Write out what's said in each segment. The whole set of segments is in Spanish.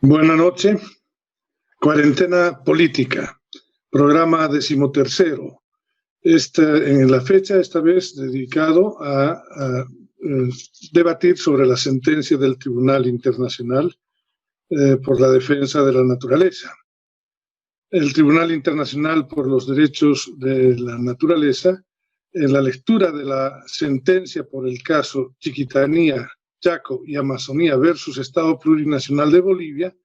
Buenas noches. Cuarentena política, programa 13º. En la fecha, esta vez dedicado a debatir sobre la sentencia del Tribunal Internacional por la defensa de la naturaleza. El Tribunal Internacional por los Derechos de la Naturaleza, en la lectura de la sentencia por el caso Chiquitanía, Chaco y Amazonía versus Estado Plurinacional de Bolivia,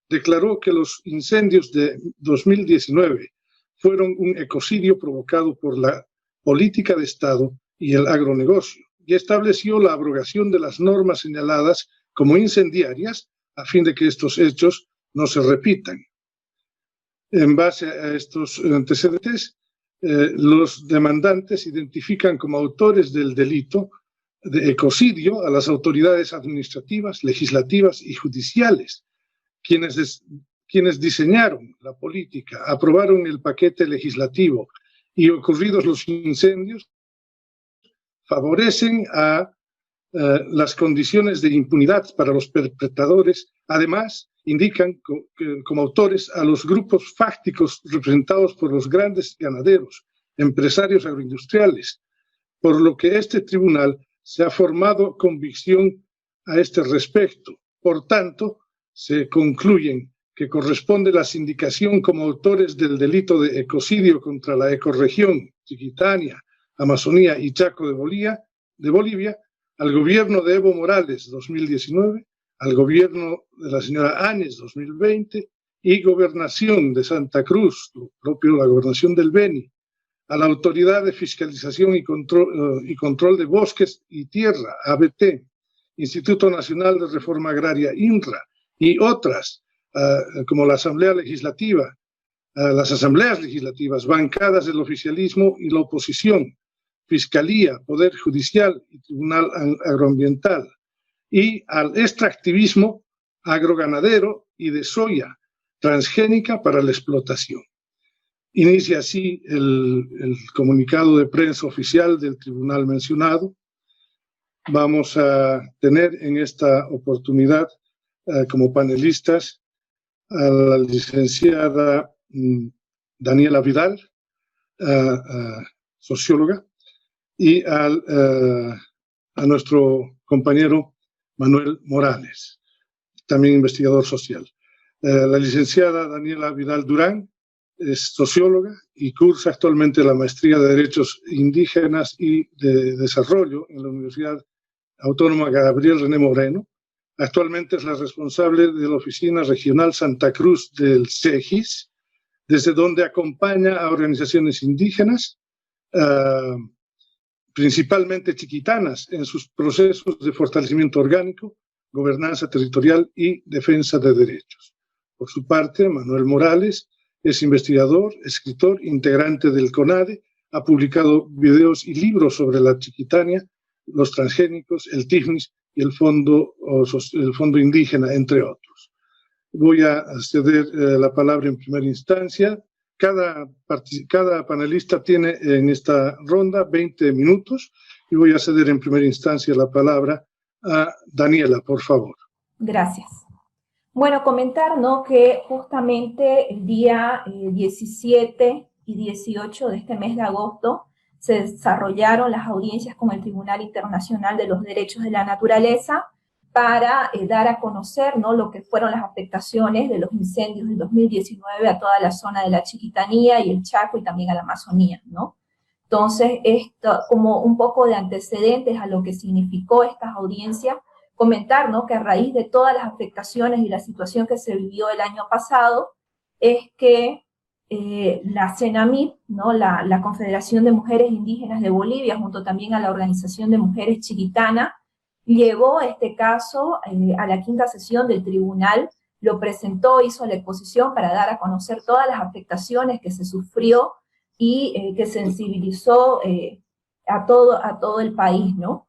declaró que los incendios de 2019 fueron un ecocidio provocado por la política de Estado y el agronegocio, y estableció la abrogación de las normas señaladas como incendiarias a fin de que estos hechos no se repitan. En base a estos antecedentes, los demandantes identifican como autores del delito de ecocidio a las autoridades administrativas, legislativas y judiciales, quienes diseñaron la política, aprobaron el paquete legislativo y ocurridos los incendios, favorecen a las condiciones de impunidad para los perpetradores. Además, indican como autores a los grupos fácticos representados por los grandes ganaderos, empresarios agroindustriales, por lo que este tribunal se ha formado convicción a este respecto. Por tanto, se concluyen que corresponde la sindicación como autores del delito de ecocidio contra la ecorregión Chiquitania, Amazonía y Chaco de Bolivia al gobierno de Evo Morales 2019, al gobierno de la señora Áñez 2020 y gobernación de Santa Cruz, lo propio la gobernación del Beni, a la Autoridad de Fiscalización y Control de Bosques y Tierra, ABT, Instituto Nacional de Reforma Agraria, INRA, y otras, como la Asamblea Legislativa, las asambleas legislativas, bancadas del oficialismo y la oposición, Fiscalía, Poder Judicial y Tribunal Agroambiental, y al extractivismo agroganadero y de soya transgénica para la explotación. Inicia así el comunicado de prensa oficial del tribunal mencionado. Vamos a tener en esta oportunidad como panelistas a la licenciada Daniela Vidal, socióloga, y a nuestro compañero Manuel Morales, también investigador social. La licenciada Daniela Vidal Durán es socióloga y cursa actualmente la maestría de Derechos Indígenas y de Desarrollo en la Universidad Autónoma Gabriel René Moreno. Actualmente es la responsable de la Oficina Regional Santa Cruz del CEGIS, desde donde acompaña a organizaciones indígenas, principalmente chiquitanas, en sus procesos de fortalecimiento orgánico, gobernanza territorial y defensa de derechos. Por su parte, Manuel Morales es investigador, escritor, integrante del CONADE, ha publicado videos y libros sobre la Chiquitania, los transgénicos, el TIFNIS y el Fondo Indígena, entre otros. Voy a ceder la palabra en primera instancia. Cada panelista tiene en esta ronda 20 minutos y voy a ceder en primera instancia la palabra a Daniela, por favor. Gracias. Bueno, comentar, ¿no?, que justamente el día 17 y 18 de este mes de agosto se desarrollaron las audiencias con el Tribunal Internacional de los Derechos de la Naturaleza para dar a conocer, ¿no?, lo que fueron las afectaciones de los incendios del 2019 a toda la zona de la Chiquitanía y el Chaco y también a la Amazonía, ¿no? Entonces, esto como un poco de antecedentes a lo que significó estas audiencias, comentar, ¿no?, que a raíz de todas las afectaciones y la situación que se vivió el año pasado, es que la CENAMIB, ¿no?, la Confederación de Mujeres Indígenas de Bolivia, junto también a la Organización de Mujeres Chiquitana, llevó este caso a la quinta sesión del tribunal, lo presentó, hizo la exposición para dar a conocer todas las afectaciones que se sufrió y que sensibilizó a todo el país, ¿no?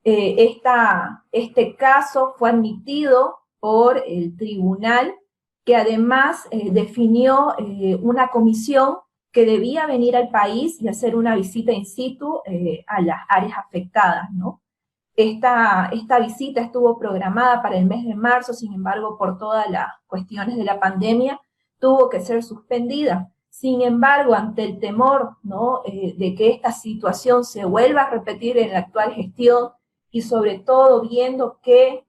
Este caso fue admitido por el tribunal, que además definió una comisión que debía venir al país y hacer una visita in situ a las áreas afectadas, ¿no? Esta visita estuvo programada para el mes de marzo, sin embargo, por todas las cuestiones de la pandemia, tuvo que ser suspendida. Sin embargo, ante el temor, ¿no?, de que esta situación se vuelva a repetir en la actual gestión, y sobre todo viendo que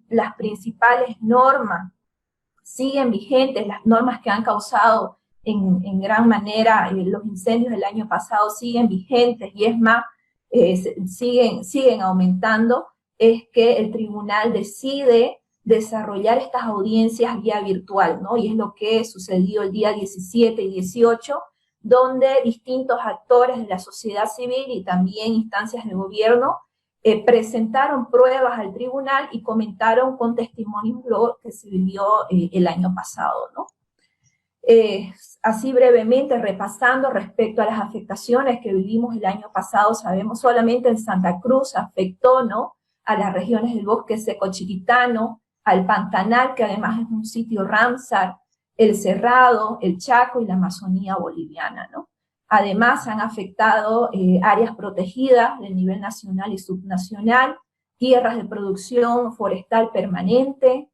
las principales normas siguen vigentes, las normas que han causado en gran manera los incendios del año pasado siguen vigentes, y es más, siguen aumentando, es que el tribunal decide desarrollar estas audiencias vía virtual, ¿no? Y es lo que sucedió el día 17 y 18, donde distintos actores de la sociedad civil y también instancias de gobierno presentaron pruebas al tribunal y comentaron con testimonios lo que se vivió el año pasado, ¿no? Así brevemente, repasando respecto a las afectaciones que vivimos el año pasado, sabemos solamente en Santa Cruz afectó, ¿no?, a las regiones del bosque seco chiquitano, al Pantanal, que además es un sitio Ramsar, el Cerrado, el Chaco y la Amazonía boliviana, ¿no? Además han afectado áreas protegidas del nivel nacional y subnacional, tierras de producción forestal permanente,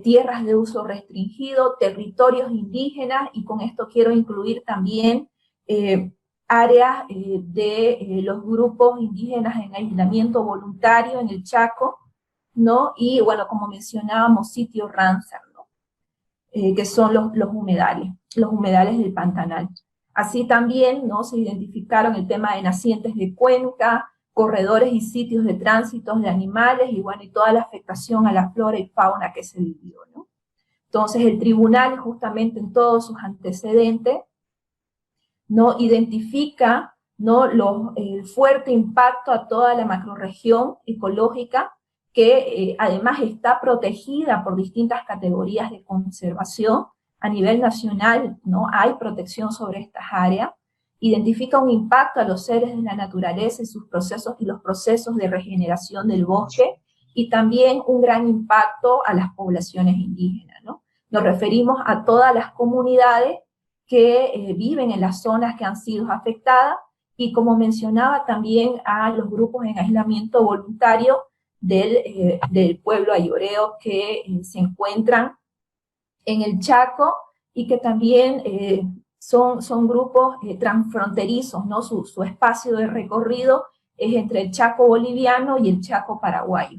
tierras de uso restringido, territorios indígenas, y con esto quiero incluir también áreas de los grupos indígenas en aislamiento voluntario en el Chaco, ¿no? Y bueno, como mencionábamos, sitios Ramsar, ¿no?, que son los humedales del Pantanal. Así también, ¿no?, se identificaron el tema de nacientes de cuenca, corredores y sitios de tránsitos de animales, y bueno, y toda la afectación a la flora y fauna que se vivió, ¿no? Entonces el tribunal, justamente en todos sus antecedentes, ¿no?, identifica, ¿no?, el fuerte impacto a toda la macrorregión ecológica, que además está protegida por distintas categorías de conservación a nivel nacional, ¿no? Hay protección sobre estas áreas. Identifica un impacto a los seres de la naturaleza y sus procesos y los procesos de regeneración del bosque, y también un gran impacto a las poblaciones indígenas, ¿no? Nos referimos a todas las comunidades que viven en las zonas que han sido afectadas, y como mencionaba también a los grupos en aislamiento voluntario del pueblo ayoreo que se encuentran en el Chaco, y que también son grupos transfronterizos, ¿no? Su espacio de recorrido es entre el Chaco boliviano y el Chaco paraguayo.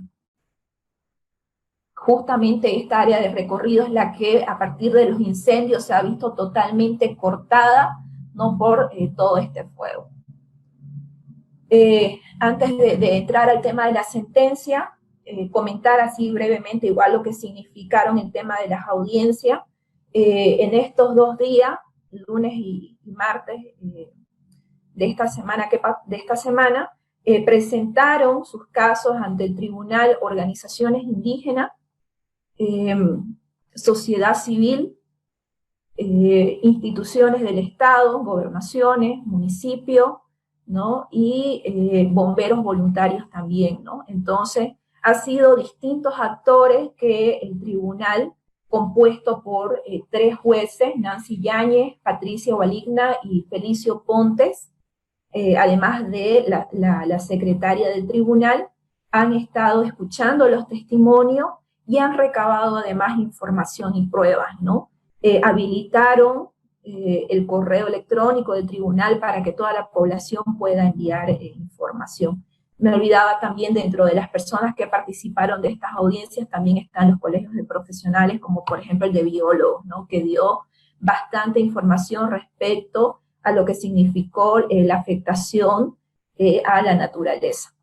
Justamente esta área de recorrido es la que a partir de los incendios se ha visto totalmente cortada, ¿no?, por todo este fuego. Antes de entrar al tema de la sentencia, comentar así brevemente igual lo que significaron el tema de las audiencias. En estos 2 días, lunes y martes de esta semana, presentaron sus casos ante el tribunal organizaciones indígenas, sociedad civil, instituciones del Estado, gobernaciones, municipios, ¿no?, y bomberos voluntarios también, ¿no? Entonces, ha sido distintos actores que el tribunal, compuesto por 3 jueces, Nancy Yáñez, Patricia Waligna y Felicio Pontes, además de la secretaria del tribunal, han estado escuchando los testimonios y han recabado además información y pruebas, ¿no? Habilitaron el correo electrónico del tribunal para que toda la población pueda enviar información. Me olvidaba también, dentro de las personas que participaron de estas audiencias, también están los colegios de profesionales, como por ejemplo el de biólogos, ¿no?, que dio bastante información respecto a lo que significó la afectación a la naturaleza.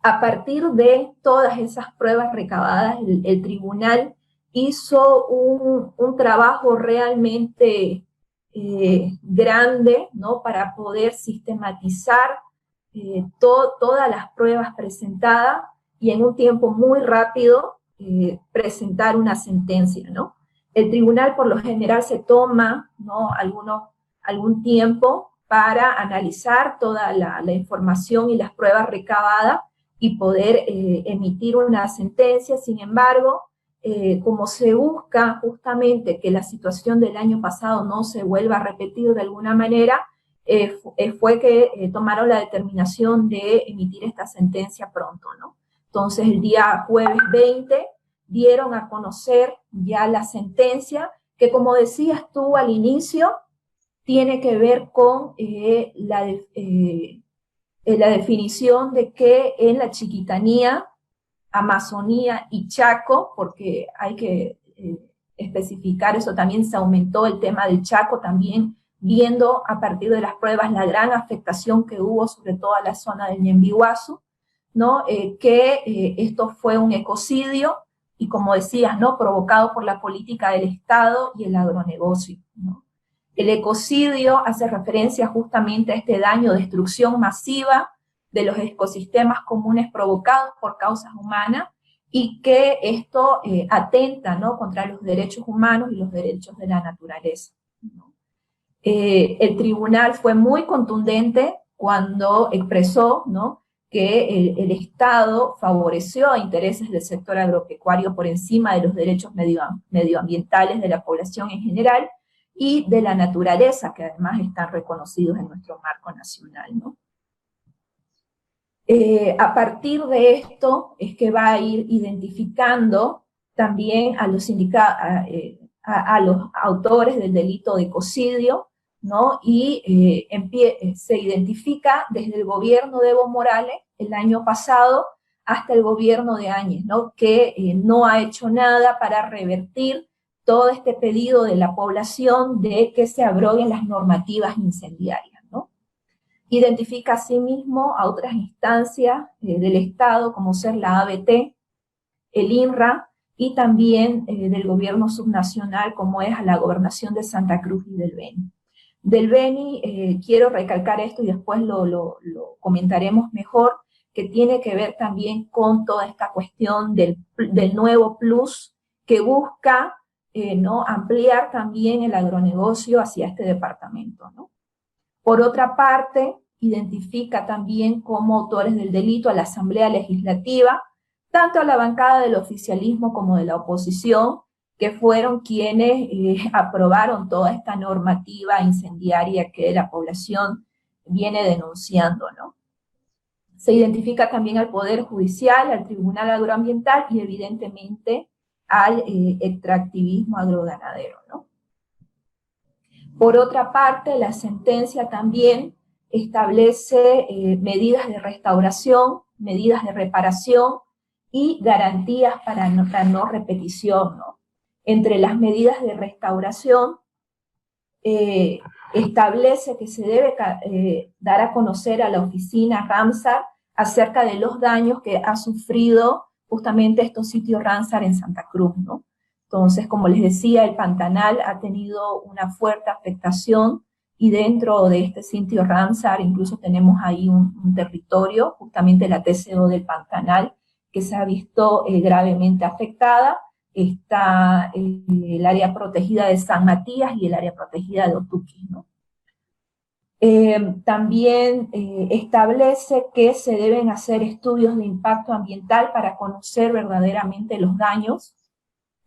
A partir de todas esas pruebas recabadas, el tribunal hizo un trabajo realmente grande, ¿no?, para poder sistematizar todas las pruebas presentadas y en un tiempo muy rápido presentar una sentencia, ¿no? El tribunal por lo general se toma, ¿no?, algún tiempo para analizar toda la información y las pruebas recabadas y poder emitir una sentencia. Sin embargo, como se busca justamente que la situación del año pasado no se vuelva a repetir de alguna manera, fue que tomaron la determinación de emitir esta sentencia pronto, ¿no? Entonces, el día jueves 20 dieron a conocer ya la sentencia, que como decías tú al inicio, tiene que ver con la definición de que en la Chiquitanía, Amazonía y Chaco, porque hay que especificar eso, también se aumentó el tema del Chaco, también viendo a partir de las pruebas la gran afectación que hubo sobre toda la zona del Ñembihuazu, ¿no? Esto fue un ecocidio, y como decías, ¿no? Provocado por la política del Estado y el agronegocio, ¿no? El ecocidio hace referencia justamente a este daño, destrucción masiva de los ecosistemas comunes provocados por causas humanas, y que esto atenta, ¿no? Contra los derechos humanos y los derechos de la naturaleza, ¿no? El tribunal fue muy contundente cuando expresó, ¿no? Que el Estado favoreció a intereses del sector agropecuario por encima de los derechos medioambientales de la población en general y de la naturaleza, que además están reconocidos en nuestro marco nacional, ¿no? A partir de esto es que va a ir identificando también a los autores del delito de ecocidio, ¿no? Y se identifica desde el gobierno de Evo Morales el año pasado hasta el gobierno de Áñez, ¿no? Que no ha hecho nada para revertir todo este pedido de la población de que se abroguen las normativas incendiarias, ¿no? Identifica asimismo a otras instancias del Estado, como ser la ABT, el INRA, y también del gobierno subnacional, como es a la gobernación de Santa Cruz y del Beni. Del Beni, quiero recalcar esto y después lo comentaremos mejor, que tiene que ver también con toda esta cuestión del nuevo plus que busca ¿no? ampliar también el agronegocio hacia este departamento, ¿no? Por otra parte, identifica también como autores del delito a la Asamblea Legislativa, tanto a la bancada del oficialismo como de la oposición, que fueron quienes aprobaron toda esta normativa incendiaria que la población viene denunciando, ¿no? Se identifica también al Poder Judicial, al Tribunal Agroambiental y evidentemente al extractivismo agroganadero, ¿no? Por otra parte, la sentencia también establece medidas de restauración, medidas de reparación y garantías para no repetición, ¿no? Entre las medidas de restauración, establece que se debe dar a conocer a la oficina Ramsar acerca de los daños que ha sufrido justamente estos sitios Ramsar en Santa Cruz, ¿no? Entonces, como les decía, el Pantanal ha tenido una fuerte afectación, y dentro de este sitio Ramsar incluso tenemos ahí un territorio, justamente la TCO del Pantanal, que se ha visto gravemente afectada. Está el área protegida de San Matías y el área protegida de Otuqui, ¿no? También establece que se deben hacer estudios de impacto ambiental para conocer verdaderamente los daños.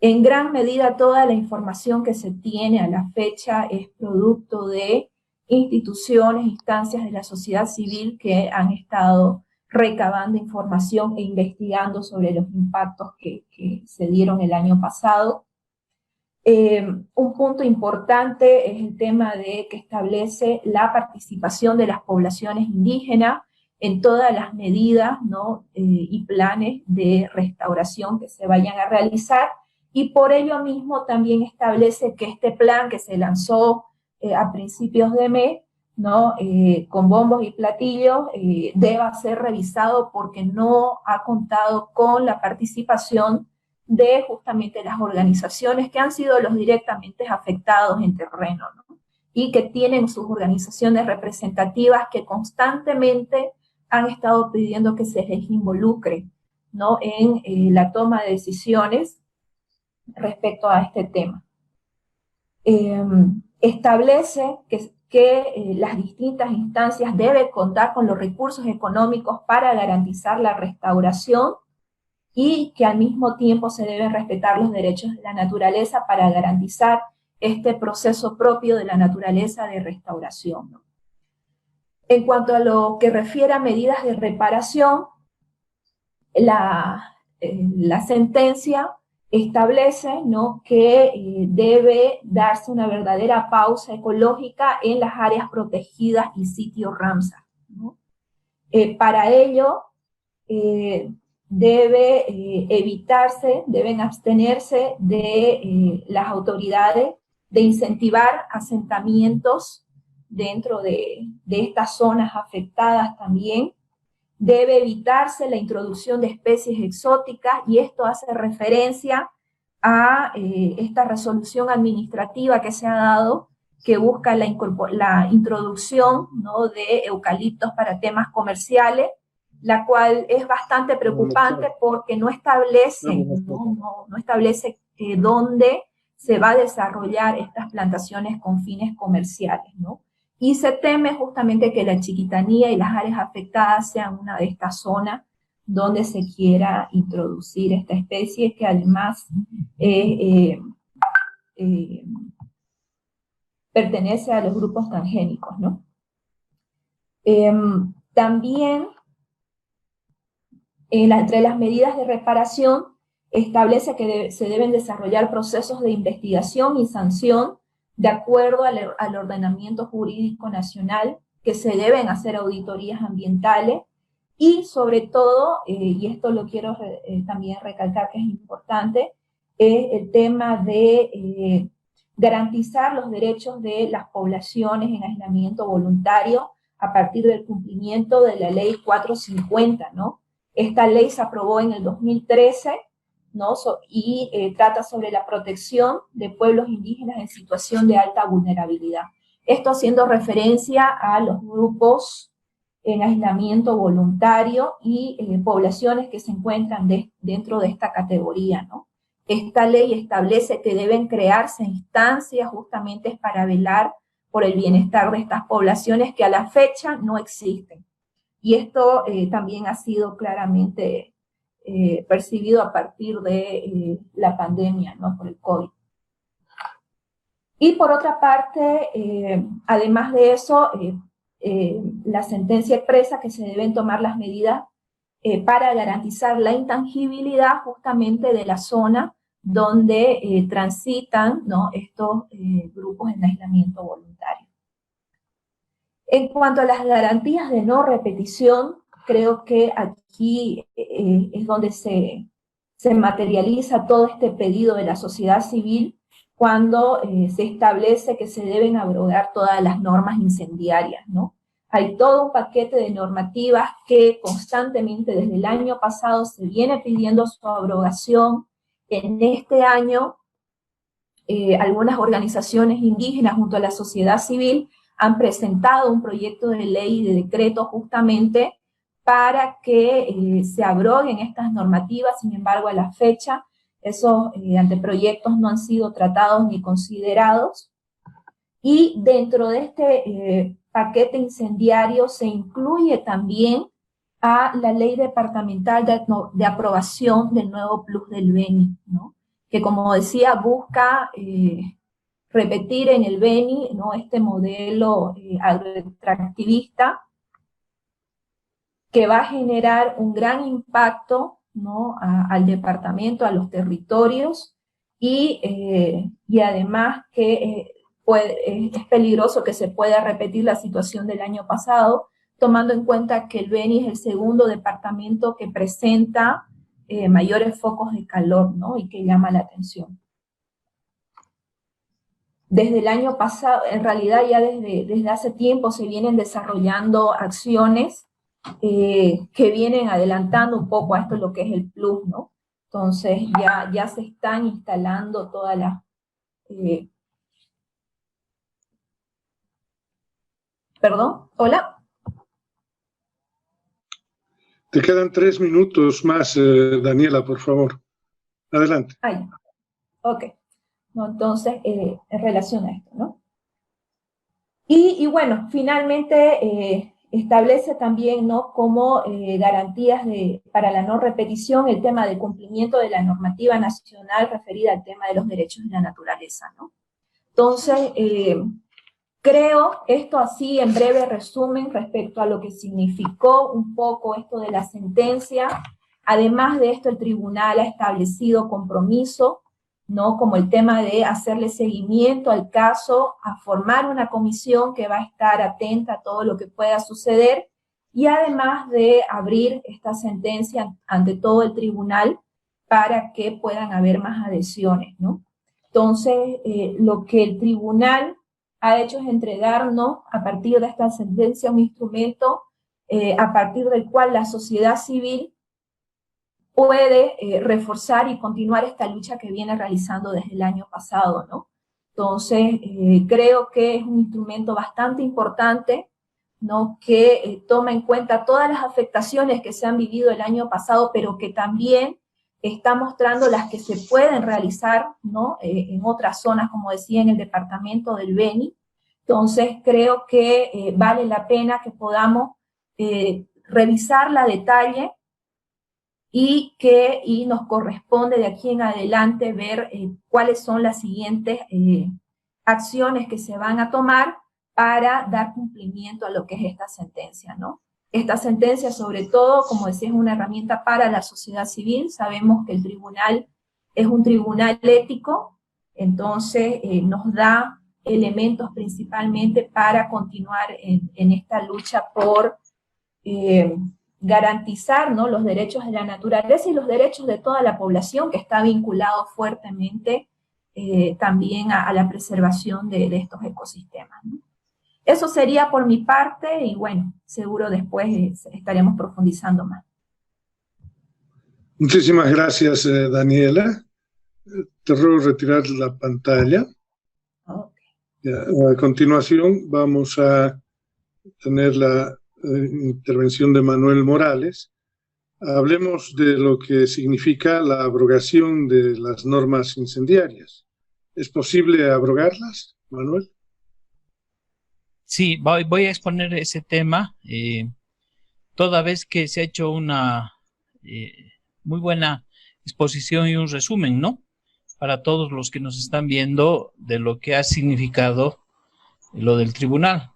En gran medida toda la información que se tiene a la fecha es producto de instituciones, instancias de la sociedad civil que han estado recabando información e investigando sobre los impactos que se dieron el año pasado. Un punto importante es el tema de que establece la participación de las poblaciones indígenas en todas las medidas, ¿no? Y planes de restauración que se vayan a realizar, y por ello mismo también establece que este plan que se lanzó a principios de mes, ¿no? Con bombos y platillos, deba ser revisado porque no ha contado con la participación de justamente las organizaciones que han sido los directamente afectados en terreno, ¿no? Y que tienen sus organizaciones representativas que constantemente han estado pidiendo que se les involucre, ¿no? En la toma de decisiones respecto a este tema. Establece que las distintas instancias deben contar con los recursos económicos para garantizar la restauración, y que al mismo tiempo se deben respetar los derechos de la naturaleza para garantizar este proceso propio de la naturaleza de restauración, ¿no? En cuanto a lo que refiere a medidas de reparación, la sentencia establece, ¿no?, que debe darse una verdadera pausa ecológica en las áreas protegidas y sitios Ramsar, ¿no? Para ello, deben abstenerse de las autoridades de incentivar asentamientos dentro de estas zonas afectadas también. Debe evitarse la introducción de especies exóticas, y esto hace referencia a esta resolución administrativa que se ha dado, que busca la introducción, ¿no?, de eucaliptos para temas comerciales, la cual es bastante preocupante porque no establece, no establece dónde se va a desarrollar estas plantaciones con fines comerciales, ¿no? Y se teme justamente que la Chiquitanía y las áreas afectadas sean una de estas zonas donde se quiera introducir esta especie, que además pertenece a los grupos transgénicos, ¿no? También, entre las medidas de reparación, establece que se deben desarrollar procesos de investigación y sanción de acuerdo al ordenamiento jurídico nacional, que se deben hacer auditorías ambientales, y sobre todo, y esto lo quiero también recalcar que es importante, es el tema de garantizar los derechos de las poblaciones en aislamiento voluntario a partir del cumplimiento de la ley 450, ¿no? Esta ley se aprobó en el 2013, ¿no? Y trata sobre la protección de pueblos indígenas en situación de alta vulnerabilidad. Esto haciendo referencia a los grupos en aislamiento voluntario y poblaciones que se encuentran dentro de esta categoría, ¿no? Esta ley establece que deben crearse instancias justamente para velar por el bienestar de estas poblaciones que a la fecha no existen. Y esto también ha sido claramente percibido a partir de la pandemia, ¿no?, por el COVID. Y por otra parte, además de eso, la sentencia expresa que se deben tomar las medidas para garantizar la intangibilidad justamente de la zona donde transitan, ¿no?, estos grupos en aislamiento voluntario. En cuanto a las garantías de no repetición, creo que aquí es donde se materializa todo este pedido de la sociedad civil, cuando se establece que se deben abrogar todas las normas incendiarias, ¿no? Hay todo un paquete de normativas que constantemente desde el año pasado se viene pidiendo su abrogación. En este año, algunas organizaciones indígenas junto a la sociedad civil han presentado un proyecto de ley y de decreto justamente para que se abroguen estas normativas. Sin embargo, a la fecha, esos anteproyectos no han sido tratados ni considerados. Y dentro de este paquete incendiario se incluye también a la ley departamental de aprobación del nuevo plus del Beni, ¿no?, que, como decía, busca repetir en el Beni, ¿no?, este modelo agroextractivista que va a generar un gran impacto, ¿no?, al departamento, a los territorios, y además que es peligroso que se pueda repetir la situación del año pasado, tomando en cuenta que el Beni es el segundo departamento que presenta mayores focos de calor, ¿no?, y que llama la atención. Desde el año pasado, en realidad ya desde hace tiempo se vienen desarrollando acciones que vienen adelantando un poco a esto lo que es el plus, ¿no? Entonces ya se están instalando todas las... ¿Perdón? ¿Hola? Te quedan 3 minutos más, Daniela, por favor. Adelante. Ahí. Ok. No, entonces, en relación a esto, ¿no? Y bueno, finalmente establece también, ¿no?, como garantías para la no repetición el tema del cumplimiento de la normativa nacional referida al tema de los derechos de la naturaleza, ¿no? Entonces, Creo, esto así en breve resumen respecto a lo que significó un poco esto de la sentencia. Además de esto, el tribunal ha establecido compromiso, ¿no? Como el tema de hacerle seguimiento al caso, a formar una comisión que va a estar atenta a todo lo que pueda suceder, y además de abrir esta sentencia ante todo el tribunal para que puedan haber más adhesiones, ¿no? Entonces, lo que el tribunal ha hecho es entregarnos, a partir de esta sentencia, un instrumento a partir del cual la sociedad civil puede reforzar y continuar esta lucha que viene realizando desde el año pasado, ¿no? Entonces, creo que es un instrumento bastante importante, ¿no? Que toma en cuenta todas las afectaciones que se han vivido el año pasado, pero que también está mostrando las que se pueden realizar, ¿no? En otras zonas, como decía, en el departamento del Beni. Entonces, creo que vale la pena que podamos revisarla a detalle, y nos corresponde de aquí en adelante ver cuáles son las siguientes acciones que se van a tomar para dar cumplimiento a lo que es esta sentencia, ¿no? Esta sentencia, sobre todo, como decía, es una herramienta para la sociedad civil. Sabemos que el tribunal es un tribunal ético, entonces nos da elementos principalmente para continuar en esta lucha por garantizar, ¿no?, los derechos de la naturaleza y los derechos de toda la población, que está vinculado fuertemente también a la preservación de estos ecosistemas, ¿no? Eso sería por mi parte, y bueno, seguro después estaremos profundizando más. Muchísimas gracias, Daniela. Te ruego retirar la pantalla. Okay. A continuación vamos a tener la intervención de Manuel Morales. Hablemos de lo que significa la abrogación de las normas incendiarias. ¿Es posible abrogarlas, Manuel? Sí, voy a exponer ese tema, toda vez que se ha hecho una muy buena exposición y un resumen, ¿no?, para todos los que nos están viendo, de lo que ha significado lo del tribunal.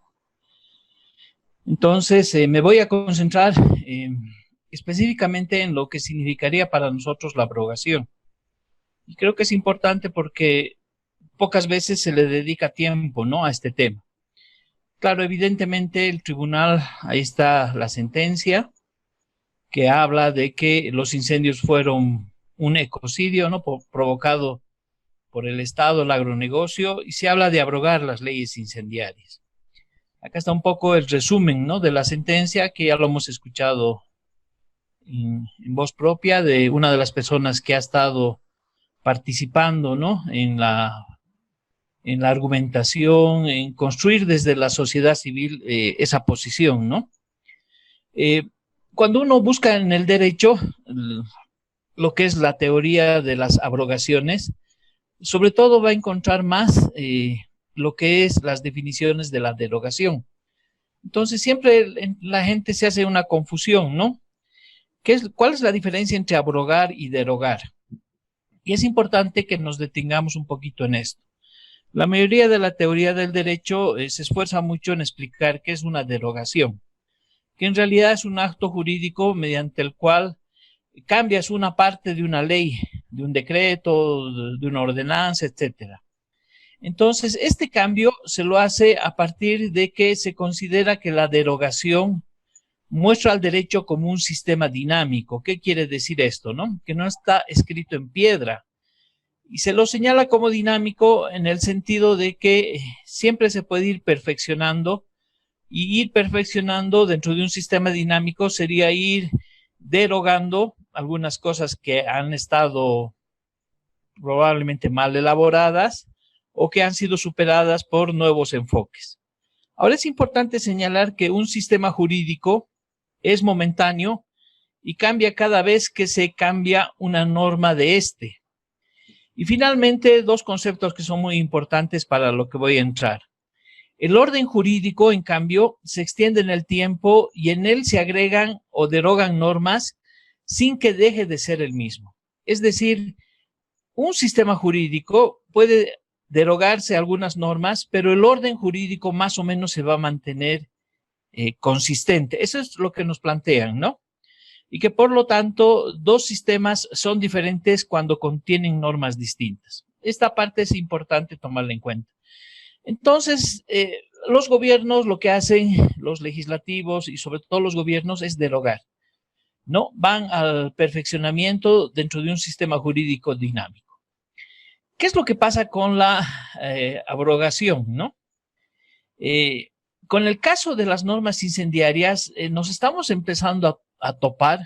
Entonces, me voy a concentrar específicamente en lo que significaría para nosotros la abrogación. Y creo que es importante porque pocas veces se le dedica tiempo, ¿no?, a este tema. Claro, evidentemente el tribunal, ahí está la sentencia, que habla de que los incendios fueron un ecocidio, ¿no?, provocado por el Estado, el agronegocio, y se habla de abrogar las leyes incendiarias. Acá está un poco el resumen, ¿no?, de la sentencia, que ya lo hemos escuchado en voz propia de una de las personas que ha estado participando, ¿no?, en la argumentación, en construir desde la sociedad civil esa posición, ¿no? Cuando uno busca en el derecho lo que es la teoría de las abrogaciones, sobre todo va a encontrar más lo que es las definiciones de la derogación. Entonces siempre la gente se hace una confusión, ¿no? ¿Cuál es la diferencia entre abrogar y derogar? Y es importante que nos detengamos un poquito en esto. La mayoría de la teoría del derecho se esfuerza mucho en explicar qué es una derogación, que en realidad es un acto jurídico mediante el cual cambias una parte de una ley, de un decreto, de una ordenanza, etcétera. Entonces, este cambio se lo hace a partir de que se considera que la derogación muestra al derecho como un sistema dinámico. ¿Qué quiere decir esto, no? Que no está escrito en piedra. Y se lo señala como dinámico en el sentido de que siempre se puede ir perfeccionando, y ir perfeccionando dentro de un sistema dinámico sería ir derogando algunas cosas que han estado probablemente mal elaboradas o que han sido superadas por nuevos enfoques. Ahora es importante señalar que un sistema jurídico es momentáneo y cambia cada vez que se cambia una norma de este. Y finalmente, dos conceptos que son muy importantes para lo que voy a entrar. El orden jurídico, en cambio, se extiende en el tiempo y en él se agregan o derogan normas sin que deje de ser el mismo. Es decir, un sistema jurídico puede derogarse algunas normas, pero el orden jurídico más o menos se va a mantener consistente. Eso es lo que nos plantean, ¿no? Y que por lo tanto, dos sistemas son diferentes cuando contienen normas distintas. Esta parte es importante tomarla en cuenta. Entonces, los gobiernos lo que hacen, los legislativos y sobre todo los gobiernos, es derogar, ¿no? Van al perfeccionamiento dentro de un sistema jurídico dinámico. ¿Qué es lo que pasa con la abrogación, no? Con el caso de las normas incendiarias, nos estamos empezando a topar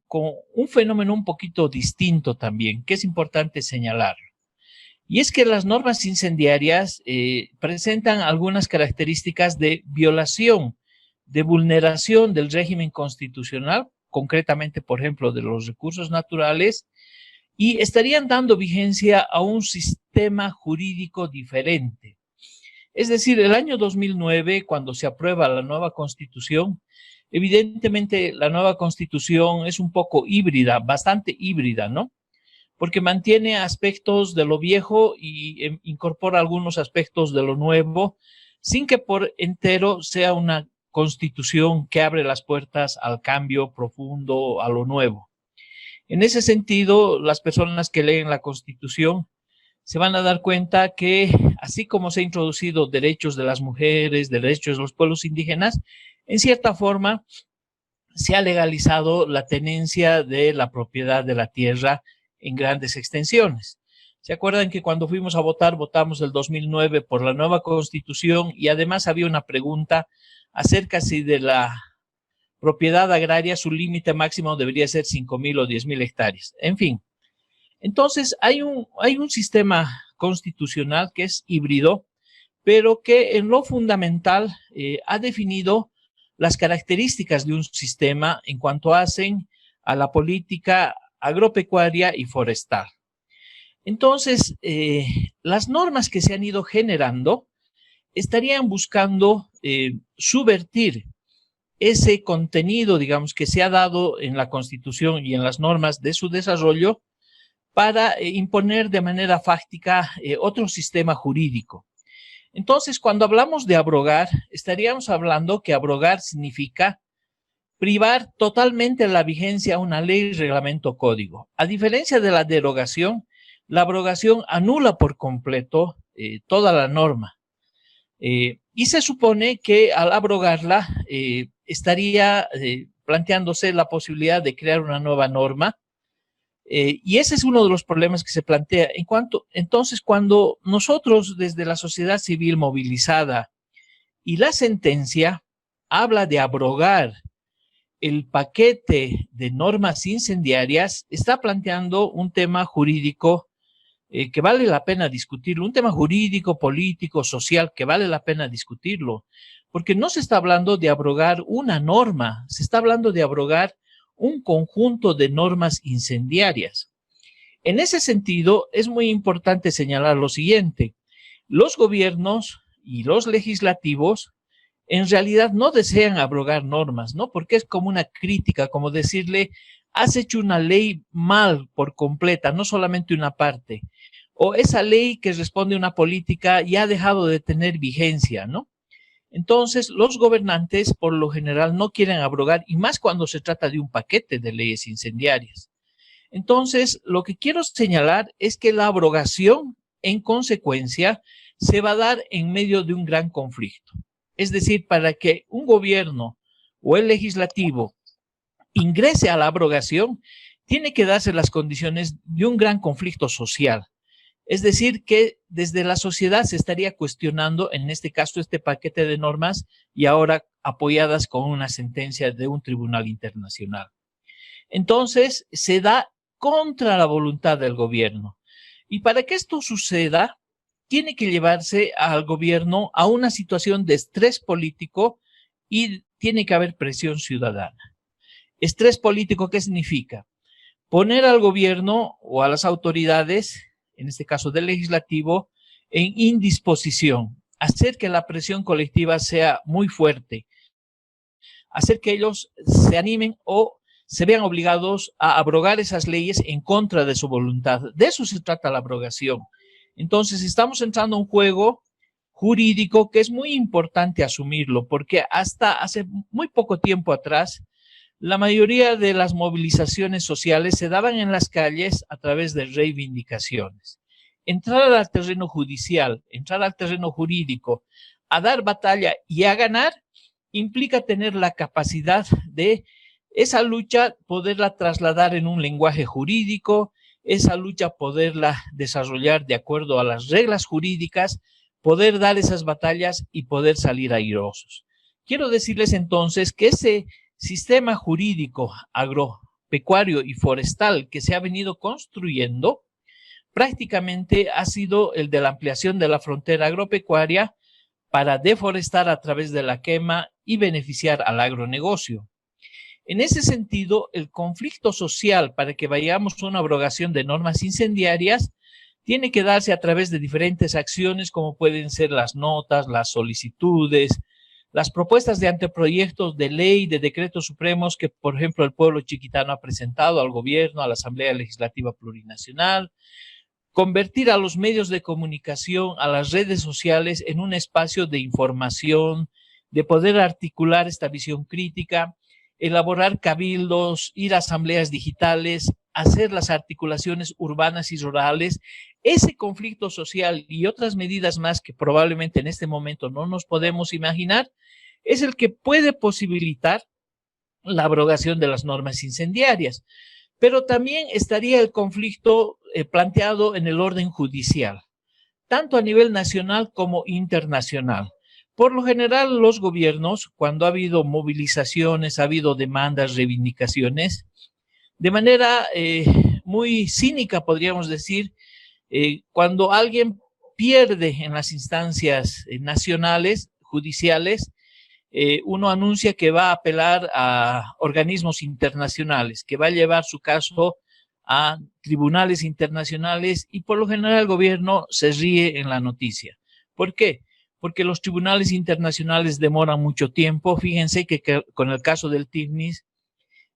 con un fenómeno un poquito distinto también, que es importante señalarlo. Y es que las normas incendiarias presentan algunas características de violación, de vulneración del régimen constitucional, concretamente, por ejemplo, de los recursos naturales, y estarían dando vigencia a un sistema jurídico diferente. Es decir, el año 2009, cuando se aprueba la nueva Constitución, evidentemente la nueva Constitución es un poco híbrida, bastante híbrida, ¿no? Porque mantiene aspectos de lo viejo y incorpora algunos aspectos de lo nuevo, sin que por entero sea una Constitución que abre las puertas al cambio profundo, a lo nuevo. En ese sentido, las personas que leen la Constitución se van a dar cuenta que, así como se han introducido derechos de las mujeres, derechos de los pueblos indígenas, en cierta forma se ha legalizado la tenencia de la propiedad de la tierra en grandes extensiones. ¿Se acuerdan que cuando fuimos a votar, votamos el 2009 por la nueva Constitución y además había una pregunta acerca si de la propiedad agraria su límite máximo debería ser 5,000 o 10,000 hectáreas? En fin, entonces hay un sistema constitucional que es híbrido, pero que en lo fundamental ha definido las características de un sistema en cuanto hacen a la política agropecuaria y forestal. Entonces, las normas que se han ido generando estarían buscando subvertir ese contenido, digamos, que se ha dado en la Constitución y en las normas de su desarrollo para imponer de manera fáctica otro sistema jurídico. Entonces, cuando hablamos de abrogar, estaríamos hablando que abrogar significa privar totalmente la vigencia a una ley, reglamento o código. A diferencia de la derogación, la abrogación anula por completo toda la norma. Y se supone que al abrogarla estaría planteándose la posibilidad de crear una nueva norma. Y ese es uno de los problemas que se plantea. Entonces, cuando nosotros desde la sociedad civil movilizada y la sentencia habla de abrogar el paquete de normas incendiarias, está planteando un tema jurídico que vale la pena discutirlo, un tema jurídico, político, social, que vale la pena discutirlo, porque no se está hablando de abrogar una norma, se está hablando de abrogar un conjunto de normas incendiarias. En ese sentido, es muy importante señalar lo siguiente: los gobiernos y los legislativos en realidad no desean abrogar normas, ¿no? Porque es como una crítica, como decirle, has hecho una ley mal por completa, no solamente una parte, o esa ley que responde a una política ya ha dejado de tener vigencia, ¿no? Entonces, los gobernantes por lo general no quieren abrogar, y más cuando se trata de un paquete de leyes incendiarias. Entonces, lo que quiero señalar es que la abrogación, en consecuencia, se va a dar en medio de un gran conflicto. Es decir, para que un gobierno o el legislativo ingrese a la abrogación, tiene que darse las condiciones de un gran conflicto social. Es decir, que desde la sociedad se estaría cuestionando, en este caso, este paquete de normas y ahora apoyadas con una sentencia de un tribunal internacional. Entonces, se da contra la voluntad del gobierno. Y para que esto suceda, tiene que llevarse al gobierno a una situación de estrés político y tiene que haber presión ciudadana. Estrés político, ¿qué significa? Poner al gobierno o a las autoridades, en este caso del legislativo, en indisposición, hacer que la presión colectiva sea muy fuerte, hacer que ellos se animen o se vean obligados a abrogar esas leyes en contra de su voluntad. De eso se trata la abrogación. Entonces, estamos entrando a un juego jurídico que es muy importante asumirlo, porque hasta hace muy poco tiempo atrás, la mayoría de las movilizaciones sociales se daban en las calles a través de reivindicaciones. Entrar al terreno judicial, entrar al terreno jurídico, a dar batalla y a ganar, implica tener la capacidad de esa lucha poderla trasladar en un lenguaje jurídico, esa lucha poderla desarrollar de acuerdo a las reglas jurídicas, poder dar esas batallas y poder salir airosos. Quiero decirles entonces que ese sistema jurídico agropecuario y forestal que se ha venido construyendo prácticamente ha sido el de la ampliación de la frontera agropecuaria para deforestar a través de la quema y beneficiar al agronegocio. En ese sentido, el conflicto social para que vayamos a una abrogación de normas incendiarias tiene que darse a través de diferentes acciones como pueden ser las notas, las solicitudes, las propuestas de anteproyectos de ley, de decretos supremos que, por ejemplo, el pueblo chiquitano ha presentado al gobierno, a la Asamblea Legislativa Plurinacional, convertir a los medios de comunicación, a las redes sociales en un espacio de información, de poder articular esta visión crítica, elaborar cabildos, ir a asambleas digitales, hacer las articulaciones urbanas y rurales. Ese conflicto social y otras medidas más que probablemente en este momento no nos podemos imaginar, es el que puede posibilitar la abrogación de las normas incendiarias. Pero también estaría el conflicto planteado en el orden judicial, tanto a nivel nacional como internacional. Por lo general, los gobiernos, cuando ha habido movilizaciones, ha habido demandas, reivindicaciones, de manera muy cínica, podríamos decir, cuando alguien pierde en las instancias nacionales, judiciales, uno anuncia que va a apelar a organismos internacionales, que va a llevar su caso a tribunales internacionales y por lo general el gobierno se ríe en la noticia. ¿Por qué? Porque los tribunales internacionales demoran mucho tiempo. Fíjense que con el caso del TICNIS,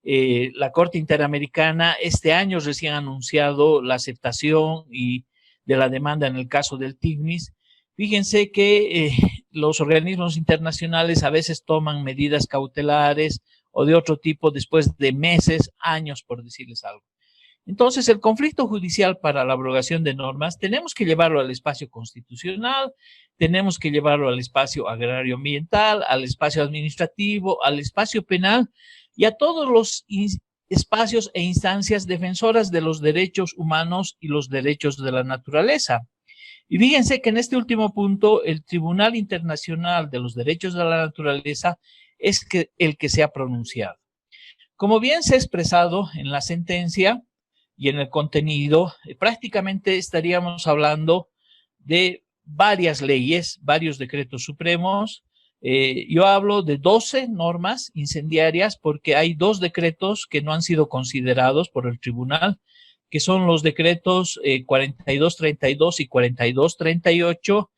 la Corte Interamericana este año recién ha anunciado la aceptación de la demanda en el caso del TICNIS. Fíjense que los organismos internacionales a veces toman medidas cautelares o de otro tipo después de meses, años, por decirles algo. Entonces, el conflicto judicial para la abrogación de normas tenemos que llevarlo al espacio constitucional, tenemos que llevarlo al espacio agrario ambiental, al espacio administrativo, al espacio penal y a todos los espacios e instancias defensoras de los derechos humanos y los derechos de la naturaleza. Y fíjense que en este último punto, el Tribunal Internacional de los Derechos de la Naturaleza es el que se ha pronunciado. Como bien se ha expresado en la sentencia y en el contenido, prácticamente estaríamos hablando de varias leyes, varios decretos supremos. Yo hablo de 12 normas incendiarias porque hay 2 decretos que no han sido considerados por el tribunal, que son los decretos 4232 y 4238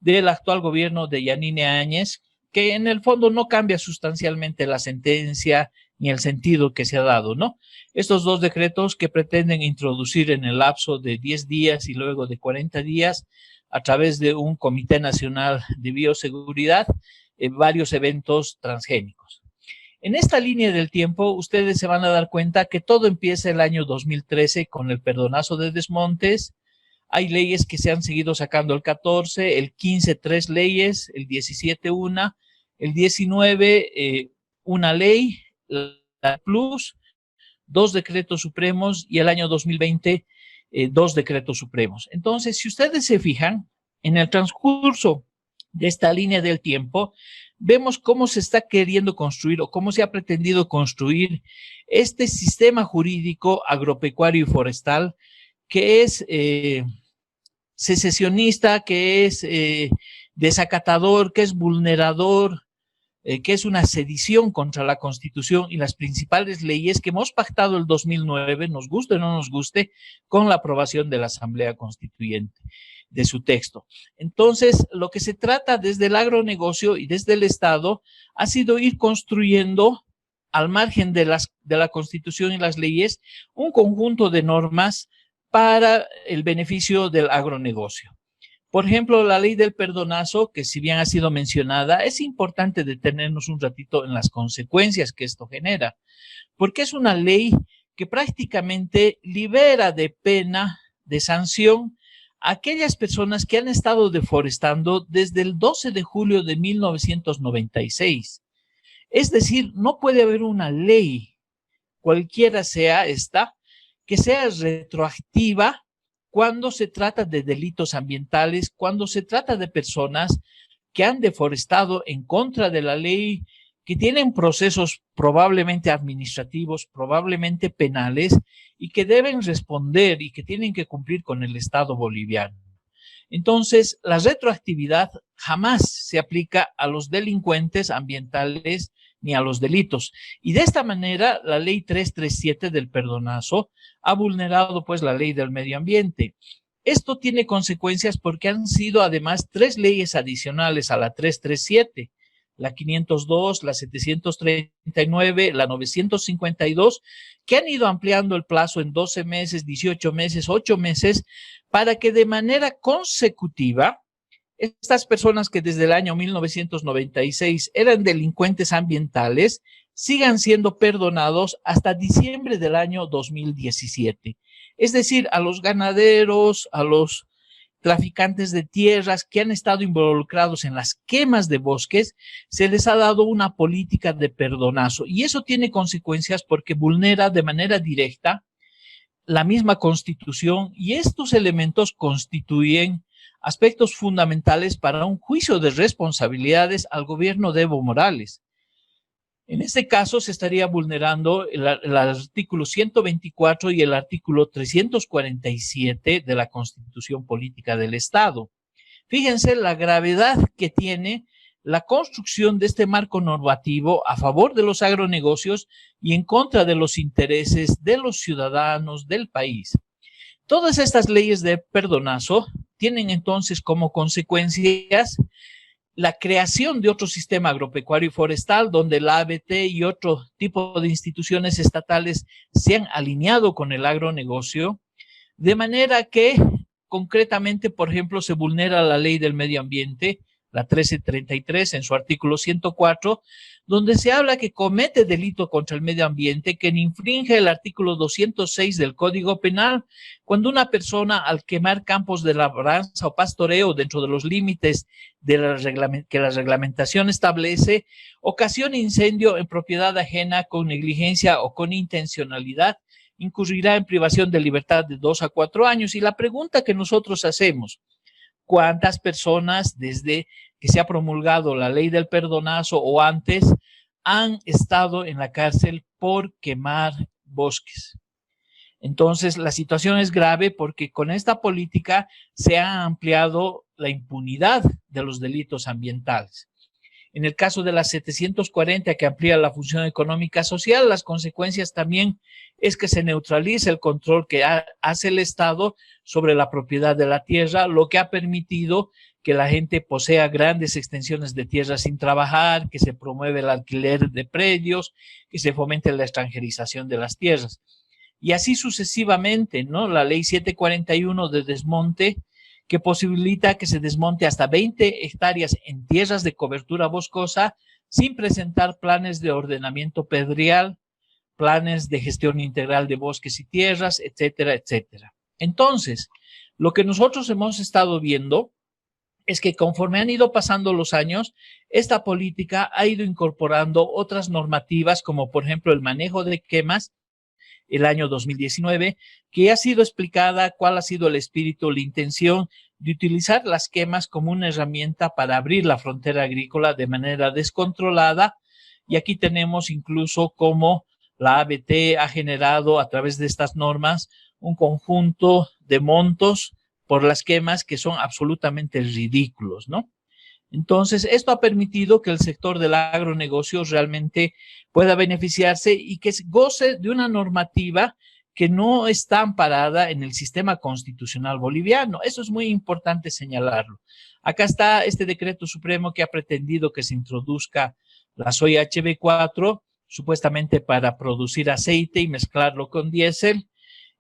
del actual gobierno de Yanine Áñez, que en el fondo no cambia sustancialmente la sentencia ni el sentido que se ha dado, ¿no? Estos 2 decretos que pretenden introducir en el lapso de 10 días y luego de 40 días, a través de un Comité Nacional de Bioseguridad, varios eventos transgénicos. En esta línea del tiempo, ustedes se van a dar cuenta que todo empieza el año 2013 con el perdonazo de desmontes. Hay leyes que se han seguido sacando el 14, el 15, 3 leyes, el 17, una, el 19, una ley, la Plus, 2 decretos supremos y el año 2020, 2 decretos supremos. Entonces, si ustedes se fijan, en el transcurso de esta línea del tiempo, vemos cómo se está queriendo construir o cómo se ha pretendido construir este sistema jurídico agropecuario y forestal que es secesionista, que es desacatador, que es vulnerador, que es una sedición contra la Constitución y las principales leyes que hemos pactado el 2009, nos guste o no nos guste, con la aprobación de la Asamblea Constituyente, de su texto. Entonces, lo que se trata desde el agronegocio y desde el Estado ha sido ir construyendo, al margen de la Constitución y las leyes, un conjunto de normas para el beneficio del agronegocio. Por ejemplo, la ley del perdonazo, que si bien ha sido mencionada, es importante detenernos un ratito en las consecuencias que esto genera, porque es una ley que prácticamente libera de pena, de sanción, a aquellas personas que han estado deforestando desde el 12 de julio de 1996. Es decir, no puede haber una ley, cualquiera sea esta, que sea retroactiva cuando se trata de delitos ambientales, cuando se trata de personas que han deforestado en contra de la ley, que tienen procesos probablemente administrativos, probablemente penales, y que deben responder y que tienen que cumplir con el Estado boliviano. Entonces, la retroactividad jamás se aplica a los delincuentes ambientales ni a los delitos. Y de esta manera, la ley 337 del perdonazo ha vulnerado pues la ley del medio ambiente. Esto tiene consecuencias porque han sido además 3 leyes adicionales a la 337, la 502, la 739, la 952, que han ido ampliando el plazo en 12 meses, 18 meses, 8 meses, para que de manera consecutiva estas personas que desde el año 1996 eran delincuentes ambientales sigan siendo perdonados hasta diciembre del año 2017. Es decir, a los ganaderos, a los traficantes de tierras que han estado involucrados en las quemas de bosques, se les ha dado una política de perdonazo. Y eso tiene consecuencias porque vulnera de manera directa la misma Constitución, y estos elementos constituyen aspectos fundamentales para un juicio de responsabilidades al gobierno de Evo Morales. En este caso se estaría vulnerando el artículo 124 y el artículo 347 de la Constitución Política del Estado. Fíjense la gravedad que tiene la construcción de este marco normativo a favor de los agronegocios y en contra de los intereses de los ciudadanos del país. Todas estas leyes de perdonazo tienen entonces como consecuencias la creación de otro sistema agropecuario y forestal donde la ABT y otro tipo de instituciones estatales se han alineado con el agronegocio, de manera que concretamente, por ejemplo, se vulnera la ley del medio ambiente, la 1333 en su artículo 104, donde se habla que comete delito contra el medio ambiente quien infringe el artículo 206 del Código Penal, cuando una persona al quemar campos de labranza o pastoreo dentro de los límites de que la reglamentación establece, ocasiona incendio en propiedad ajena con negligencia o con intencionalidad, incurrirá en privación de libertad de 2 a 4 años. Y la pregunta que nosotros hacemos: ¿cuántas personas desde que se ha promulgado la ley del perdonazo o antes han estado en la cárcel por quemar bosques? Entonces, la situación es grave porque con esta política se ha ampliado la impunidad de los delitos ambientales. En el caso de la 740, que amplía la función económica social, las consecuencias también es que se neutraliza el control que hace el Estado sobre la propiedad de la tierra, lo que ha permitido que la gente posea grandes extensiones de tierra sin trabajar, que se promueve el alquiler de predios, que se fomente la extranjerización de las tierras. Y así sucesivamente, ¿no? La ley 741 de desmonte, que posibilita que se desmonte hasta 20 hectáreas en tierras de cobertura boscosa sin presentar planes de ordenamiento predial, planes de gestión integral de bosques y tierras, etcétera, etcétera. Entonces, lo que nosotros hemos estado viendo es que conforme han ido pasando los años, esta política ha ido incorporando otras normativas, como por ejemplo el manejo de quemas, el año 2019, que ha sido explicada cuál ha sido el espíritu, la intención de utilizar las quemas como una herramienta para abrir la frontera agrícola de manera descontrolada. Y aquí tenemos incluso cómo la ABT ha generado a través de estas normas un conjunto de montos por las quemas que son absolutamente ridículos, ¿no? Entonces, esto ha permitido que el sector del agronegocio realmente pueda beneficiarse y que goce de una normativa que no está amparada en el sistema constitucional boliviano. Eso es muy importante señalarlo. Acá está este decreto supremo que ha pretendido que se introduzca la soya HB4, supuestamente para producir aceite y mezclarlo con diésel.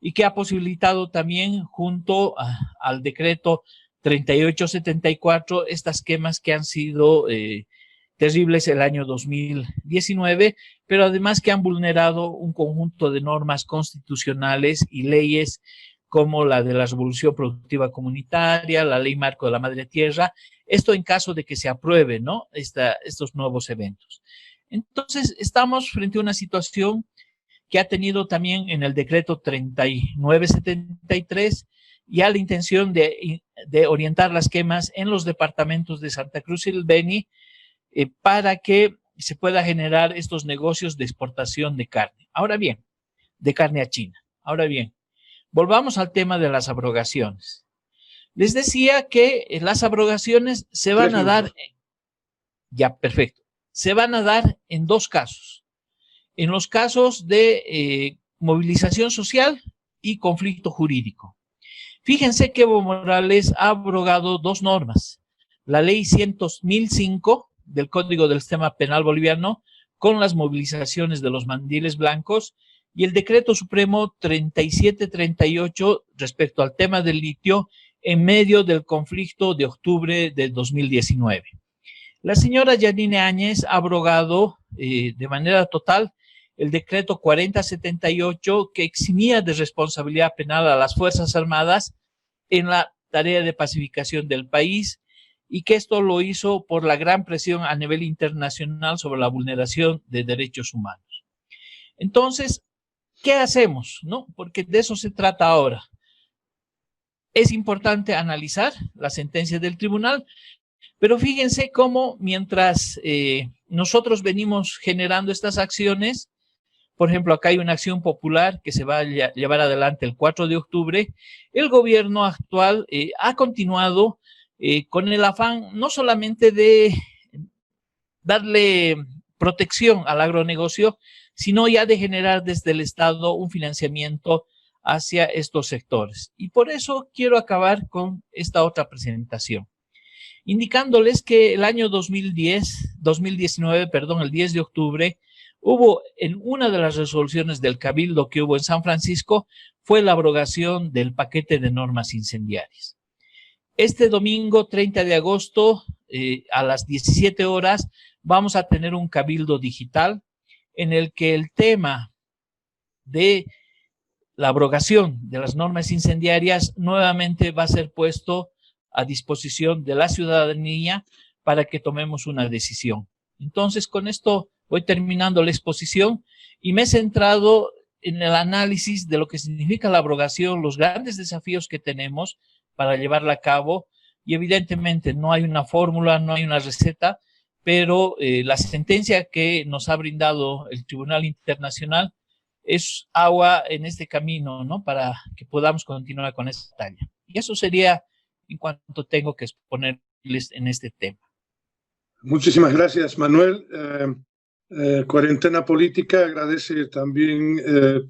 y que ha posibilitado también junto al decreto 3874 estas quemas que han sido terribles el año 2019, pero además que han vulnerado un conjunto de normas constitucionales y leyes como la de la Revolución Productiva Comunitaria, la Ley Marco de la Madre Tierra, esto en caso de que se aprueben, ¿no? Estos nuevos eventos. Entonces, estamos frente a una situación que ha tenido también en el decreto 3973 ya la intención de orientar las quemas en los departamentos de Santa Cruz y el Beni para que se pueda generar estos negocios de exportación de carne. Ahora bien, de carne a China. Ahora bien, volvamos al tema de las abrogaciones. Les decía que las abrogaciones se van a dar, ya, perfecto, se van a dar en dos casos. En los casos de movilización social y conflicto jurídico. Fíjense que Evo Morales ha abrogado dos normas. La ley 100.005 del Código del Sistema Penal Boliviano con las movilizaciones de los mandiles blancos y el Decreto Supremo 3738 respecto al tema del litio en medio del conflicto de octubre de 2019. La señora Yanine Áñez ha abrogado de manera total el decreto 4078 que eximía de responsabilidad penal a las Fuerzas Armadas en la tarea de pacificación del país y que esto lo hizo por la gran presión a nivel internacional sobre la vulneración de derechos humanos. Entonces, ¿qué hacemos? ¿No? Porque de eso se trata ahora. Es importante analizar la sentencia del tribunal, pero fíjense cómo mientras nosotros venimos generando estas acciones, por ejemplo, acá hay una acción popular que se va a llevar adelante el 4 de octubre. El gobierno actual ha continuado con el afán no solamente de darle protección al agronegocio, sino ya de generar desde el Estado un financiamiento hacia estos sectores. Y por eso quiero acabar con esta otra presentación, indicándoles que el año 2019, el 10 de octubre, hubo en una de las resoluciones del Cabildo que hubo en San Francisco, fue la abrogación del paquete de normas incendiarias. Este domingo 30 de agosto a las 17 horas vamos a tener un Cabildo digital en el que el tema de la abrogación de las normas incendiarias nuevamente va a ser puesto a disposición de la ciudadanía para que tomemos una decisión. Entonces, con esto voy terminando la exposición y me he centrado en el análisis de lo que significa la abrogación, los grandes desafíos que tenemos para llevarla a cabo y evidentemente no hay una fórmula, no hay una receta, pero la sentencia que nos ha brindado el Tribunal Internacional es agua en este camino, ¿no? Para que podamos continuar con esta tarea. Y eso sería en cuanto tengo que exponerles en este tema. Muchísimas gracias, Manuel. Cuarentena Política agradece también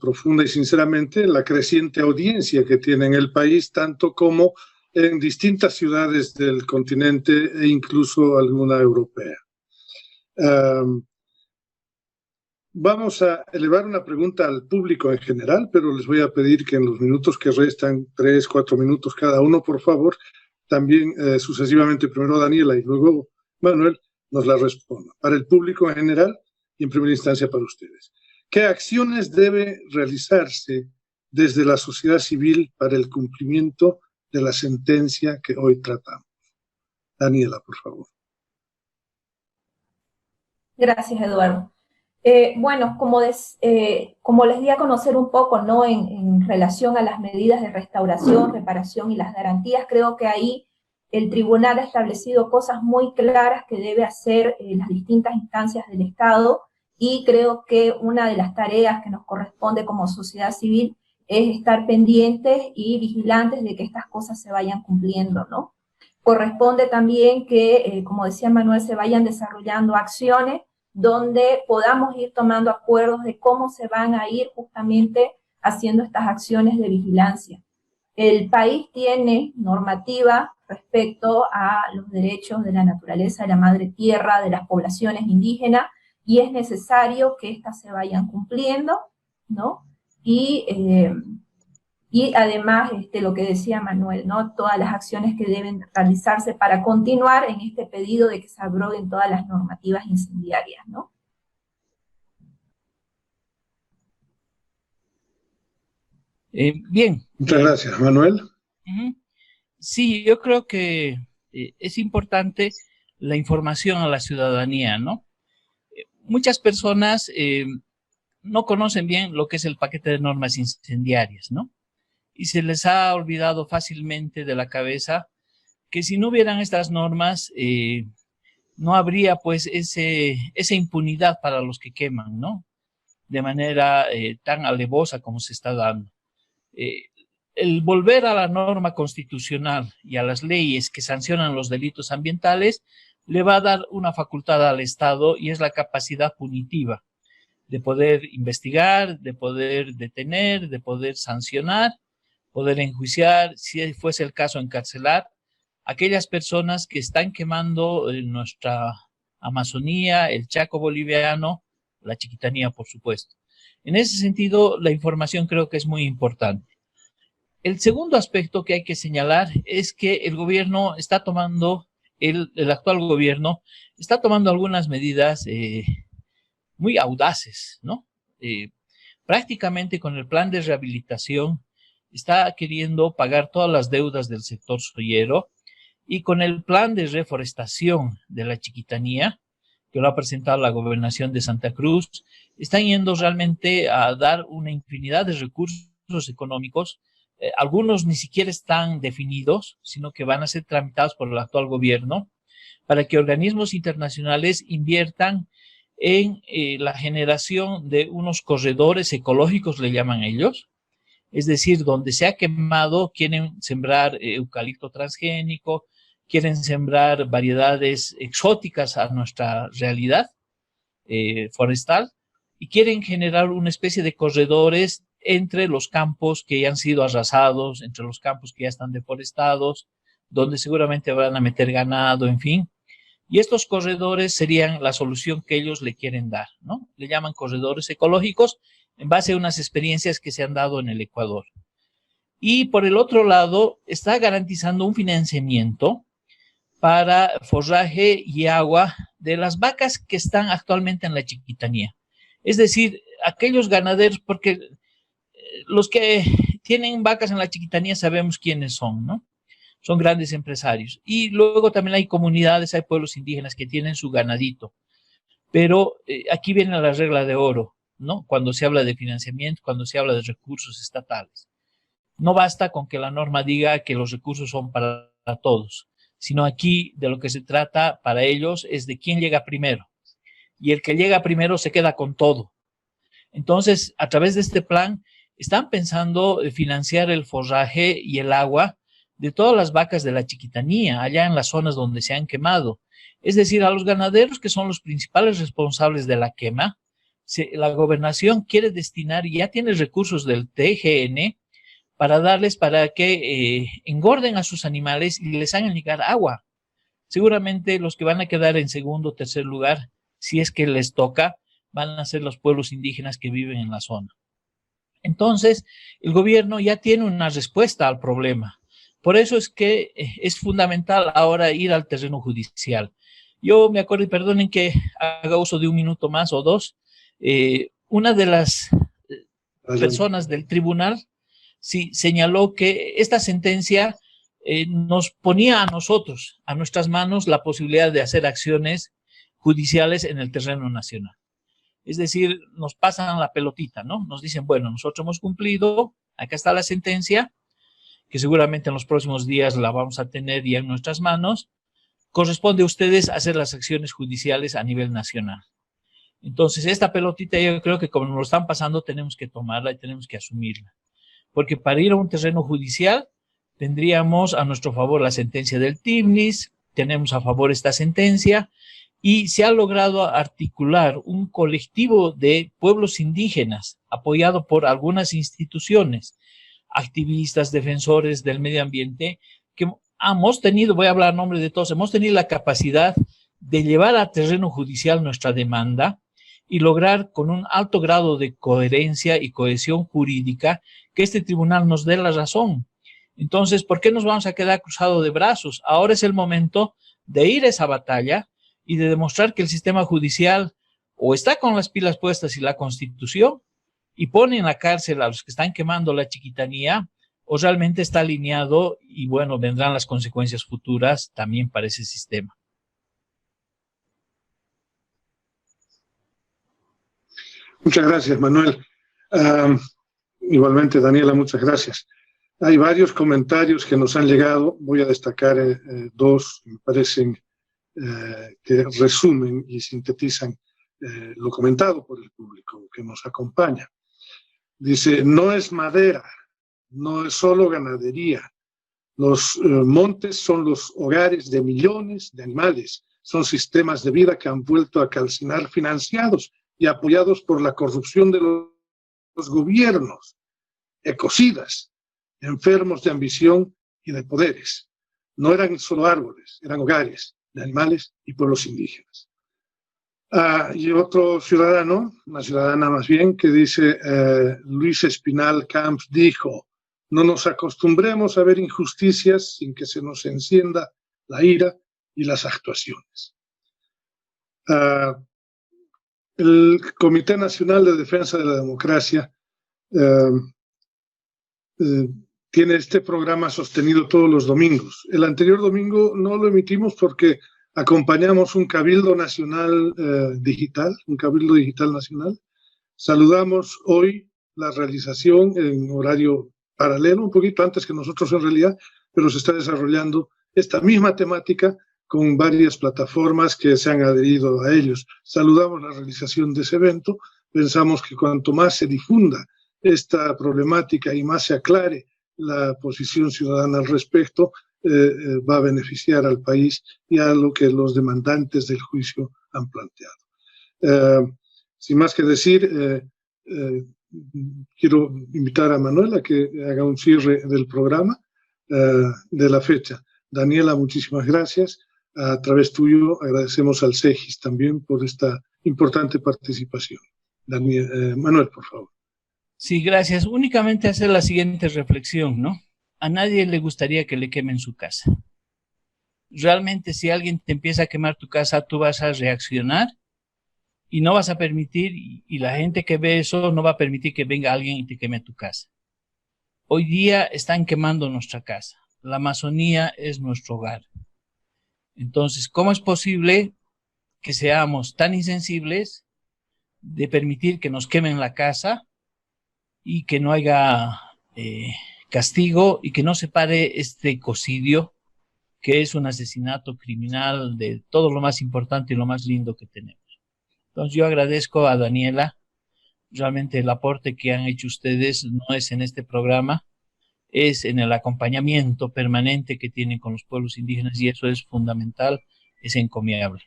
profunda y sinceramente la creciente audiencia que tiene en el país, tanto como en distintas ciudades del continente e incluso alguna europea. Vamos a elevar una pregunta al público en general, pero les voy a pedir que en los minutos que restan, 3, 4 minutos cada uno, por favor, también sucesivamente, primero Daniela y luego Manuel, nos la responda. Para el público en general y en primera instancia para ustedes. ¿Qué acciones debe realizarse desde la sociedad civil para el cumplimiento de la sentencia que hoy tratamos? Daniela, por favor. Gracias, Eduardo. Bueno, como les di a conocer un poco, ¿no? En relación a las medidas de restauración, reparación y las garantías, creo que ahí el tribunal ha establecido cosas muy claras que debe hacer las distintas instancias del Estado y creo que una de las tareas que nos corresponde como sociedad civil es estar pendientes y vigilantes de que estas cosas se vayan cumpliendo, ¿no? Corresponde también que, como decía Manuel, se vayan desarrollando acciones donde podamos ir tomando acuerdos de cómo se van a ir justamente haciendo estas acciones de vigilancia. El país tiene normativa respecto a los derechos de la naturaleza, de la madre tierra, de las poblaciones indígenas, y es necesario que éstas se vayan cumpliendo, ¿no? Y Y además, lo que decía Manuel, ¿no? Todas las acciones que deben realizarse para continuar en este pedido de que se abroguen todas las normativas incendiarias, ¿no? Bien. Muchas gracias, Manuel. Sí, yo creo que es importante la información a la ciudadanía, ¿no? Muchas personas no conocen bien lo que es el paquete de normas incendiarias, ¿no? Y se les ha olvidado fácilmente de la cabeza que si no hubieran estas normas, no habría pues esa impunidad para los que queman, ¿no? De manera tan alevosa como se está dando. El volver a la norma constitucional y a las leyes que sancionan los delitos ambientales le va a dar una facultad al Estado y es la capacidad punitiva de poder investigar, de poder detener, de poder sancionar, poder enjuiciar, si fuese el caso encarcelar, aquellas personas que están quemando nuestra Amazonía, el Chaco boliviano, la Chiquitanía, por supuesto. En ese sentido, la información creo que es muy importante. El segundo aspecto que hay que señalar es que el gobierno está tomando, el actual gobierno está tomando algunas medidas muy audaces, ¿no? Prácticamente con el plan de rehabilitación está queriendo pagar todas las deudas del sector soyero y con el plan de reforestación de la Chiquitanía, que lo ha presentado la gobernación de Santa Cruz, están yendo realmente a dar una infinidad de recursos económicos. Algunos ni siquiera están definidos, sino que van a ser tramitados por el actual gobierno para que organismos internacionales inviertan en la generación de unos corredores ecológicos, le llaman ellos, es decir, donde se ha quemado, quieren sembrar eucalipto transgénico, quieren sembrar variedades exóticas a nuestra realidad forestal y quieren generar una especie de corredores entre los campos que ya han sido arrasados, entre los campos que ya están deforestados, donde seguramente van a meter ganado, en fin. Y estos corredores serían la solución que ellos le quieren dar, ¿no? Le llaman corredores ecológicos en base a unas experiencias que se han dado en el Ecuador. Y por el otro lado, está garantizando un financiamiento para forraje y agua de las vacas que están actualmente en la Chiquitanía. Es decir, aquellos ganaderos, porque los que tienen vacas en la Chiquitanía sabemos quiénes son, ¿no? Son grandes empresarios. Y luego también hay comunidades, hay pueblos indígenas que tienen su ganadito. Pero aquí viene la regla de oro, ¿no? Cuando se habla de financiamiento, cuando se habla de recursos estatales. No basta con que la norma diga que los recursos son para todos, sino aquí de lo que se trata para ellos es de quién llega primero. Y el que llega primero se queda con todo. Entonces, a través de este plan, están pensando financiar el forraje y el agua de todas las vacas de la Chiquitanía, allá en las zonas donde se han quemado. Es decir, a los ganaderos que son los principales responsables de la quema, la gobernación quiere destinar, y ya tiene recursos del TGN, para darles para que engorden a sus animales y les hagan llegar agua. Seguramente los que van a quedar en segundo o tercer lugar, si es que les toca, van a ser los pueblos indígenas que viven en la zona. Entonces, el gobierno ya tiene una respuesta al problema. Por eso es que es fundamental ahora ir al terreno judicial. Yo me acuerdo, y perdonen que haga uso de un minuto más o dos, una de las personas del tribunal sí señaló que esta sentencia nos ponía a nosotros, a nuestras manos, la posibilidad de hacer acciones judiciales en el terreno nacional. Es decir, nos pasan la pelotita, ¿no? Nos dicen, bueno, nosotros hemos cumplido, acá está la sentencia, que seguramente en los próximos días la vamos a tener ya en nuestras manos. Corresponde a ustedes hacer las acciones judiciales a nivel nacional. Entonces, esta pelotita yo creo que como nos lo están pasando, tenemos que tomarla y tenemos que asumirla. Porque para ir a un terreno judicial, tendríamos a nuestro favor la sentencia del TIBNIS, tenemos a favor esta sentencia, y se ha logrado articular un colectivo de pueblos indígenas apoyado por algunas instituciones, activistas, defensores del medio ambiente, que hemos tenido, voy a hablar a nombre de todos, hemos tenido la capacidad de llevar a terreno judicial nuestra demanda y lograr con un alto grado de coherencia y cohesión jurídica que este tribunal nos dé la razón. Entonces, ¿por qué nos vamos a quedar cruzados de brazos? Ahora es el momento de ir a esa batalla y de demostrar que el sistema judicial o está con las pilas puestas y la Constitución y pone en la cárcel a los que están quemando la chiquitanía, o realmente está alineado y, bueno, vendrán las consecuencias futuras también para ese sistema. Muchas gracias, Manuel. Igualmente, Daniela, muchas gracias. Hay varios comentarios que nos han llegado. Voy a destacar dos, me parecen que resumen y sintetizan lo comentado por el público que nos acompaña. Dice, no es madera, no es solo ganadería. Los montes son los hogares de millones de animales. Son sistemas de vida que han vuelto a calcinar, financiados y apoyados por la corrupción de los gobiernos, ecocidas, enfermos de ambición y de poderes. No eran solo árboles, eran hogares de animales y pueblos indígenas. Y otro ciudadano, una ciudadana más bien, que dice, Luis Espinal Camps dijo, no nos acostumbremos a ver injusticias sin que se nos encienda la ira y las actuaciones. El Comité Nacional de Defensa de la Democracia tiene este programa sostenido todos los domingos. El anterior domingo no lo emitimos porque acompañamos un cabildo nacional digital, un cabildo digital nacional. Saludamos hoy la realización en horario paralelo, un poquito antes que nosotros en realidad, pero se está desarrollando esta misma temática con varias plataformas que se han adherido a ellos. Saludamos la realización de ese evento. Pensamos que cuanto más se difunda esta problemática y más se aclare la posición ciudadana al respecto, va a beneficiar al país y a lo que los demandantes del juicio han planteado. Sin más que decir, quiero invitar a Manuel a que haga un cierre del programa de la fecha. Daniela, muchísimas gracias. A través tuyo agradecemos al CEGIS también por esta importante participación. Manuel, por favor. Sí, gracias. Únicamente hacer la siguiente reflexión, ¿no? A nadie le gustaría que le quemen su casa. Realmente, si alguien te empieza a quemar tu casa, tú vas a reaccionar y no vas a permitir, y la gente que ve eso no va a permitir que venga alguien y te queme tu casa. Hoy día están quemando nuestra casa. La Amazonía es nuestro hogar. Entonces, ¿cómo es posible que seamos tan insensibles de permitir que nos quemen la casa y que no haya castigo y que no se pare este ecocidio, que es un asesinato criminal de todo lo más importante y lo más lindo que tenemos? Entonces, yo agradezco a Daniela. Realmente el aporte que han hecho ustedes no es en este programa, es en el acompañamiento permanente que tienen con los pueblos indígenas, y eso es fundamental, es encomiable.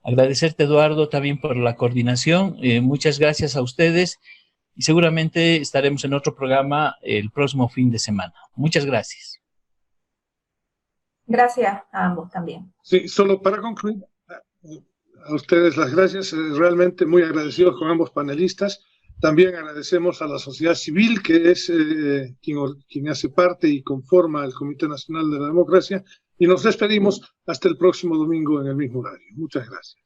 Agradecerte, Eduardo, también por la coordinación. Muchas gracias a ustedes y seguramente estaremos en otro programa el próximo fin de semana. Muchas gracias. Gracias a ambos también. Sí, solo para concluir, a ustedes las gracias, realmente muy agradecidos con ambos panelistas. También agradecemos a la sociedad civil, que es quien hace parte y conforma el Comité Nacional de la Democracia, y nos despedimos hasta el próximo domingo en el mismo horario. Muchas gracias.